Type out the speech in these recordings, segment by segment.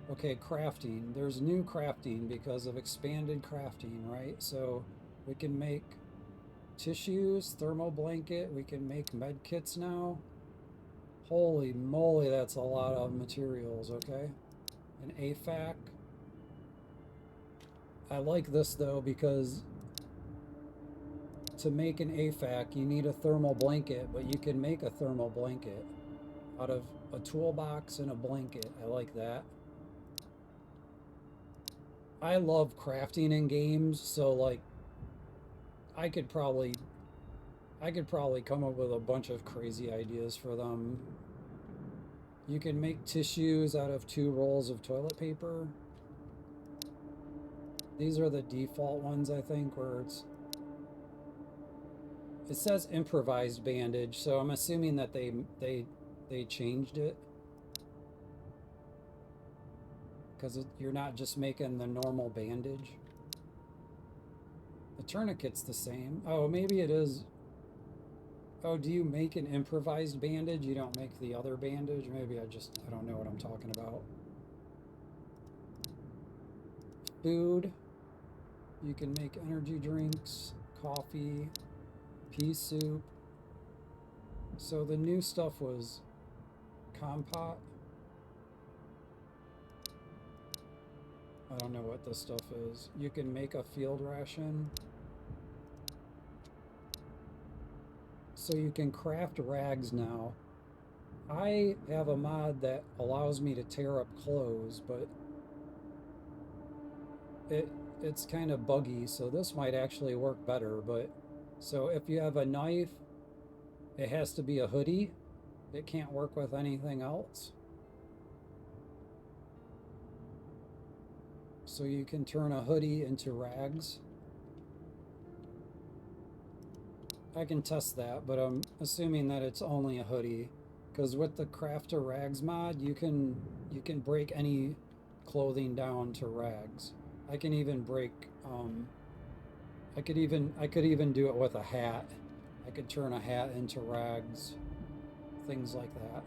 Okay, crafting. There's new crafting because of expanded crafting, right? So we can make tissues, thermal blanket, we can make med kits now. Holy moly, that's a lot of materials, okay? An AFAC. I like this though because to make an AFAC you need a thermal blanket, but you can make a thermal blanket out of a toolbox and a blanket. I like that. I love crafting in games, so like I could probably I could probably come up with a bunch of crazy ideas for them. You can make tissues out of 2 rolls of toilet paper. These are the default ones, I think, where it says improvised bandage, so I'm assuming that they changed it because you're not just making the normal bandage. The tourniquet's the same. Oh, maybe it is. Oh, do you make an improvised bandage? You don't make the other bandage? Maybe I don't know what I'm talking about. Food. You can make energy drinks, coffee, pea soup. So the new stuff was compote. I don't know what this stuff is. You can make a field ration. So you can craft rags now. I have a mod that allows me to tear up clothes, but it's kind of buggy, so this might actually work better. But so if you have a knife, it has to be a hoodie. It can't work with anything else. So you can turn a hoodie into rags. I can test that, but I'm assuming that it's only a hoodie, because with the crafter rags mod, you can break any clothing down to rags. I can even break. I could even do it with a hat. I could turn a hat into rags, things like that.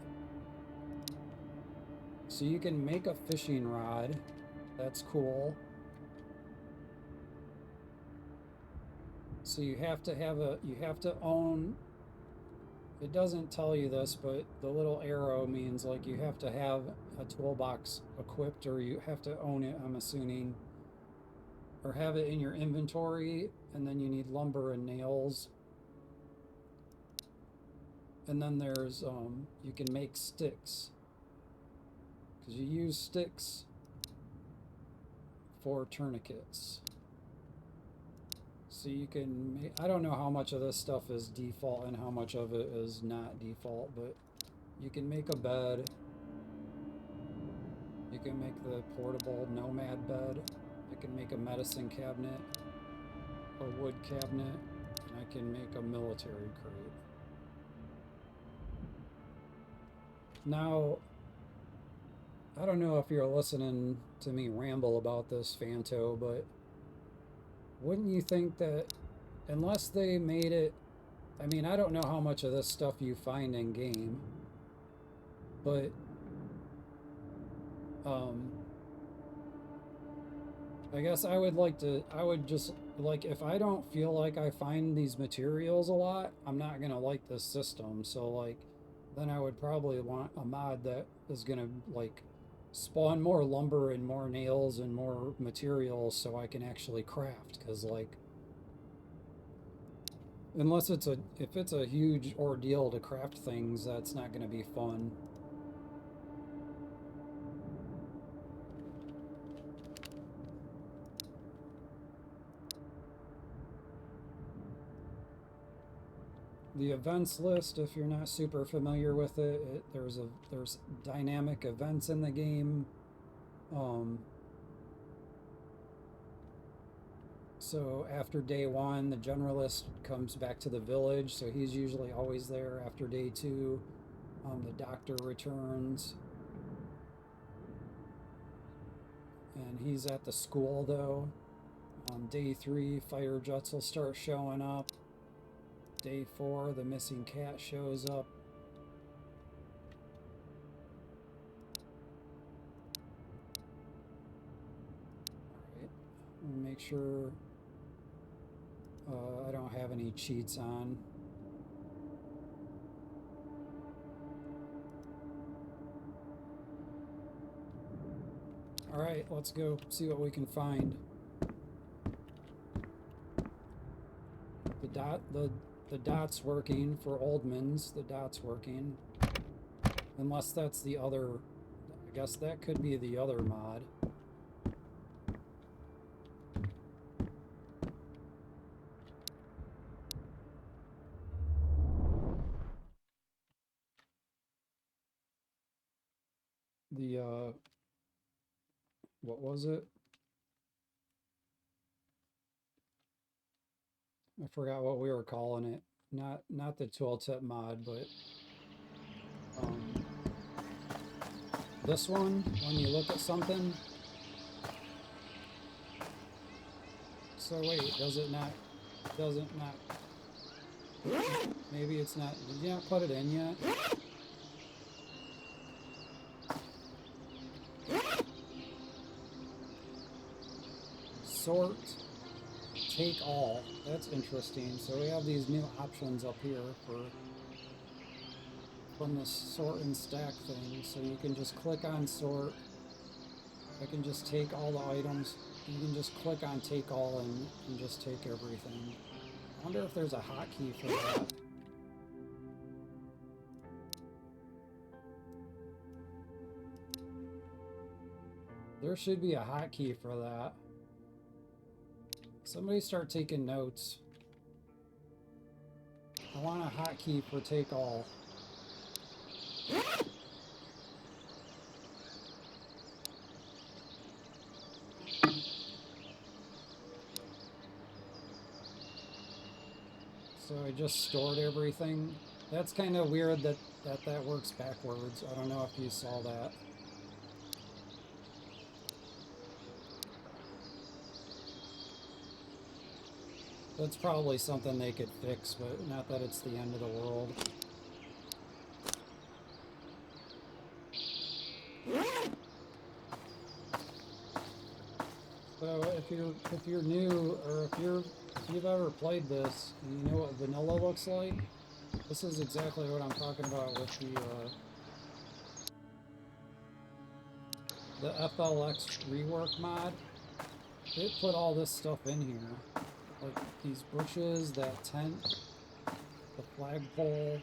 So you can make a fishing rod. That's cool. So you have to have you have to own, it doesn't tell you this, but the little arrow means like you have to have a toolbox equipped, or you have to own it, I'm assuming, or have it in your inventory, and then you need lumber and nails. And then there's you can make sticks, because you use sticks for tourniquets. So you can make, I don't know how much of this stuff is default and how much of it is not default, but you can make a bed. You can make the portable nomad bed. I can make a medicine cabinet, a wood cabinet, and I can make a military crate. Now, I don't know if you're listening to me ramble about this, Fanto, but wouldn't you think that unless they made it, I mean, I don't know how much of this stuff you find in game, but um, I guess I would just like, if I don't feel like I find these materials a lot, I'm not gonna like this system. So like, then I would probably want a mod that is gonna like spawn more lumber and more nails and more materials so I can actually craft. Because like, unless if it's a huge ordeal to craft things, that's not gonna be fun. The events list, if you're not super familiar with it, there's dynamic events in the game. Um, so after day 1, the generalist comes back to the village, so he's usually always there. After day 2, the doctor returns, and he's at the school though. On day 3, fire jets will start showing up. Day 4, the missing cat shows up. Make sure I don't have any cheats on. Alright, let's go see what we can find. The dot's working for Oldman's. The dot's working. Unless that's the other... I guess that could be the other mod. The, what was it? I forgot what we were calling it. Not the tooltip mod, but this one, when you look at something. So wait, does it not? Maybe it's not. Did you not put it in yet? Sort, take all. That's interesting. So we have these new options up here from the sort and stack thing. So you can just click on sort. I can just take all the items. You can just click on take all and just take everything. I wonder if there's a hotkey for that. There should be a hotkey for that. Somebody start taking notes. I want a hotkey for take all. So I just stored everything. That's kind of weird that works backwards. I don't know if you saw that. That's probably something they could fix, but not that it's the end of the world. So if you're new, or if you've ever played this and you know what vanilla looks like, this is exactly what I'm talking about with the FLX rework mod. It put all this stuff in here. Like these bushes, that tent, the flagpole.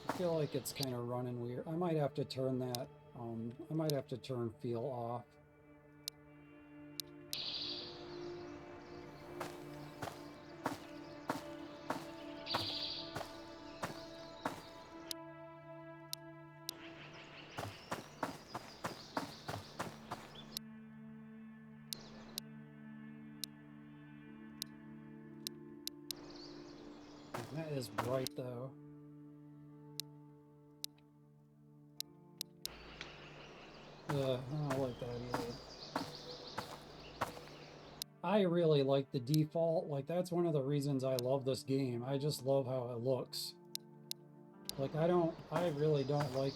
I feel like it's kind of running weird. I might have to turn that, I might have to turn feel off. That is bright though. I don't like that either. I really like the default. Like, that's one of the reasons I love this game. I just love how it looks. Like, I really don't like...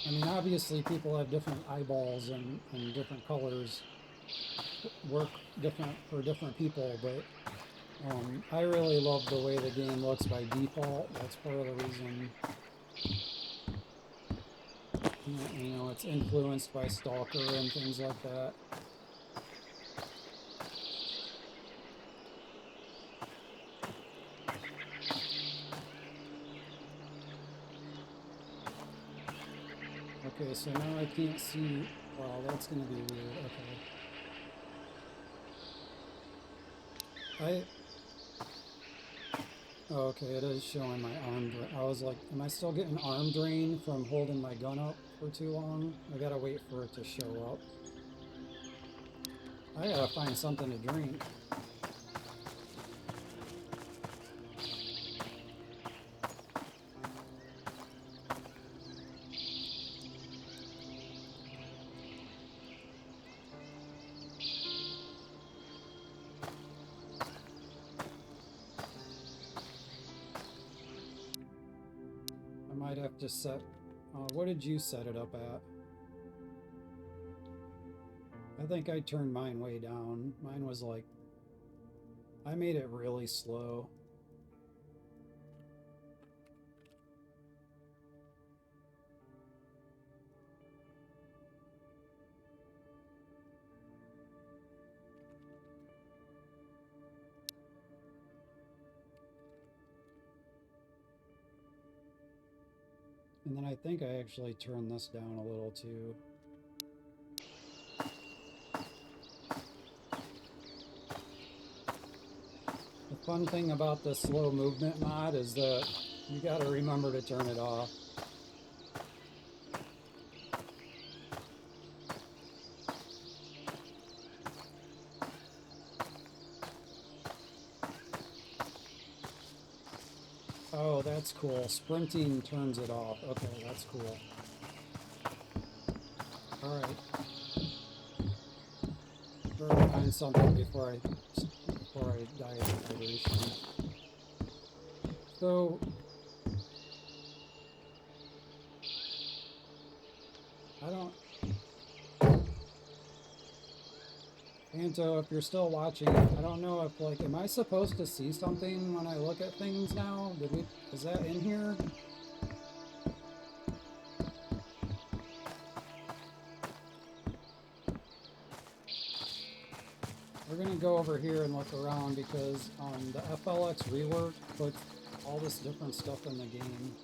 I mean, obviously people have different eyeballs and different colors work different for different people, but I really love the way the game looks by default. That's part of the reason. You know, it's influenced by Stalker and things like that. Okay, so now I can't see. Wow, that's gonna be weird. Okay. Oh, okay, it is showing my arm drain. I was like, am I still getting arm drain from holding my gun up for too long? I gotta wait for it to show up. I gotta find something to drink. I might have to set... what did you set it up at? I think I turned mine way down. Mine was like, I made it really slow. And then I think I actually turned this down a little too. The fun thing about the slow movement mod is that you gotta remember to turn it off. Oh, that's cool. Sprinting turns it off. Okay, that's cool. Alright. Better find something before I die of hydration. So I don't Anto, if you're still watching, I don't know if like am I supposed to see something when I look at things now? Is that in here? We're gonna go over here and look around because the FLX rework puts all this different stuff in the game.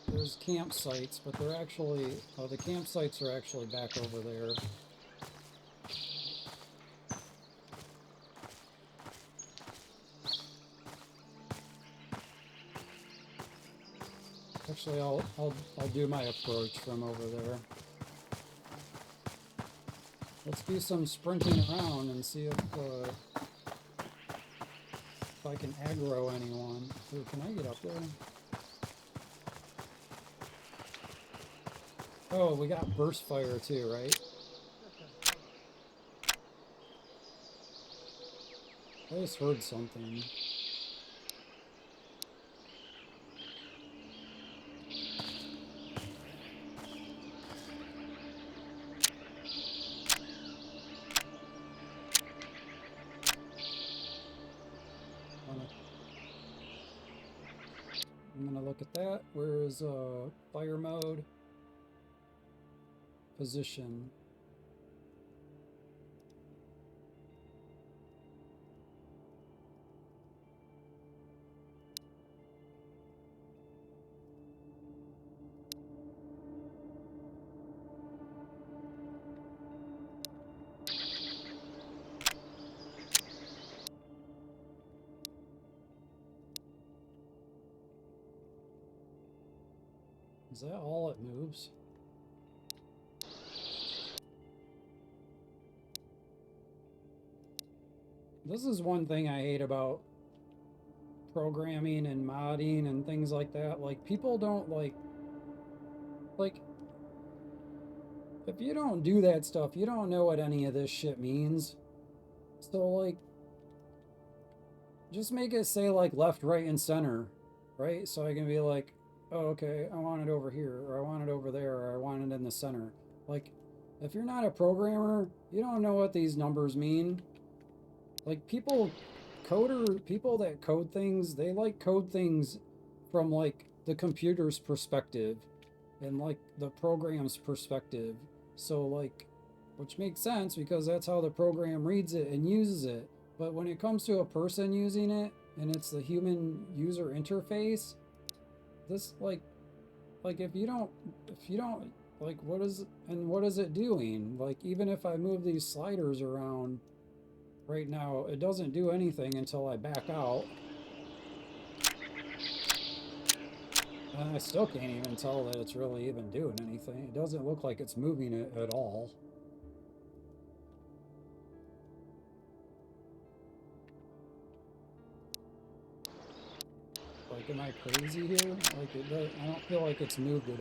There's campsites, but they're actually, the campsites are actually back over there. Actually, I'll do my approach from over there. Let's do some sprinting around and see if I can aggro anyone. Ooh, can I get up there? Oh, we got burst fire too, right? I just heard something. I'm gonna look at that. Where is fire mode? Position. Is that all it moves? This is one thing I hate about programming and modding and things like that. Like, people don't like, if you don't do that stuff, you don't know what any of this shit means. So, like, just make it say, like, left, right, and center, right? So I can be like, oh, okay, I want it over here, or I want it over there, or I want it in the center. Like, if you're not a programmer, you don't know what these numbers mean. Like, people that code things, they like code things from like the computer's perspective and like the program's perspective. So like, which makes sense because that's how the program reads it and uses it. But when it comes to a person using it and it's the human user interface, this like if you don't like what is it doing? Like, even if I move these sliders around right now, it doesn't do anything until I back out. And I still can't even tell that it's really even doing anything. It doesn't look like it's moving it at all. Like, am I crazy here? Like, I don't feel like it's moved at